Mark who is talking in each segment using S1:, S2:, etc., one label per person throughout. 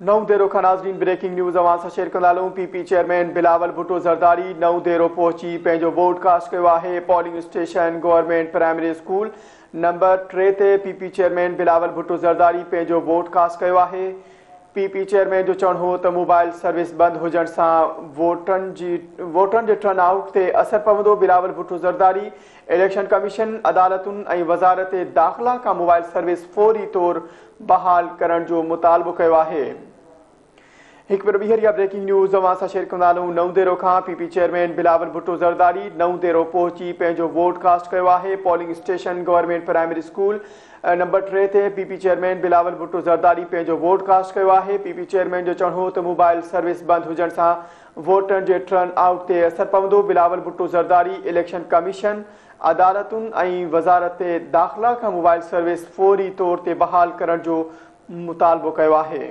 S1: नौ देरो खां नाज़रीन ब्रेकिंग न्यूज़ अवां सां शेयर कंदालूं। PP chairman Bilawal Bhutto Zardari Naudero पहुची पंहिंजो वोट कास्ट कयो आहे। Polling station government primary school number 3 ते पीपी चेयरमैन बिलावल भुट्टो ज़रदारी पंहिंजो वोट कास्ट कयो आहे। पीपी चेयरमैन जो चवणु हो त मोबाइल सर्विस बंदि हुजण सां वोटरनि जे टर्न आउट ते असर पवंदो। बिलावल भुट्टो ज़रदारी इलेक्शन कमीशन अदालतुनि ऐं वज़ारत दाख़िला खां मोबाइल सर्विस फौरी तौर बहाल करण जो मुतालबो कयो आहे। एक बार ॿीहर इहा ब्रेकिंग न्यूज़ अवां सां शेयर कंदालूं। नौ देरो खां PP chairman Bilawal Bhutto Zardari Naudero पहुची पंहिंजो वोट कास्ट कयो आहे। Polling station government primary school number 3 ते पीपी चेयरमैन बिलावल भुट्टो ज़रदारी पंहिंजो वोट कास्ट कयो आहे। पीपी चेयरमैन जो चवणु हो त मोबाइल सर्विस बंदि हुजण सां वोटरनि जे टर्न आउट ते असर पवंदो। बिलावल भुट्टो ज़रदारी इलेक्शन कमीशन अदालतुनि ऐं वज़ारत दाख़िला खां मोबाइल सर्विस फौरी तौर ते बहाल करण जो मुतालबो कयो आहे।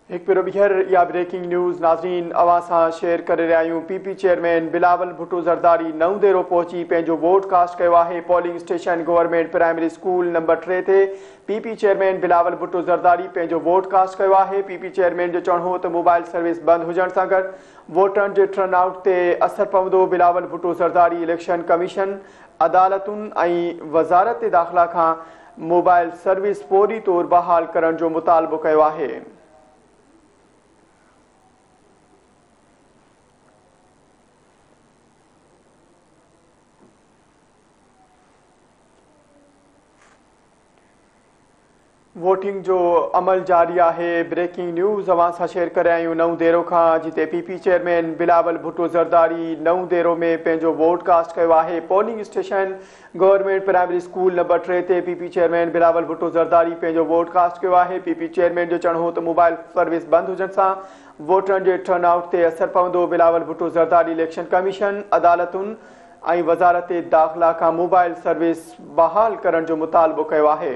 S1: एक भेरो ॿीहर इहा ब्रेकिंग न्यूज़ नाज़रीन अवां सां शेयर करे रहिया आहियूं। PP chairman Bilawal Bhutto Zardari Naudero पहुची पंहिंजो वोट कास्ट कयो आहे। Polling station government primary school number 3 ते पीपी चेयरमैन बिलावल भुट्टो ज़रदारी पंहिंजो वोट कास्ट कयो आहे। पीपी चेयरमैन जो चवणु हो त मोबाइल सर्विस बंदि हुजण सां गॾु वोटरनि जे टर्न आउट ते असर पवंदो। बिलावल भुट्टो ज़रदारी इलेक्शन कमीशन अदालतुनि ऐं वज़ारत दाख़िला खां मोबाइल सर्विस फौरी तौर बहाल करण जो मुतालबो कयो आहे। वोटिंग जो अमल जारी आहे। ब्रेकिंग न्यूज़ अवां सां शेयर करे आहियूं नौ देरो खां, जिते पीपी चेयरमैन बिलावल भुट्टो ज़रदारी नौ देरो में पंहिंजो वोट कास्ट कयो आहे। Polling station government primary school number 3 ते पीपी चेयरमैन बिलावल भुट्टो ज़रदारी पंहिंजो वोट कास्ट कयो आहे। पीपी चेयरमैन जो चवणु हो त मोबाइल सर्विस बंदि हुजण सां वोटरनि जे टर्न आउट ते असर पवंदो। बिलावल भुट्टो ज़रदारी इलेक्शन कमीशन अदालतुनि ऐं वज़ारत दाख़िला खां मोबाइल सर्विस बहाल करण जो मुतालबो कयो आहे।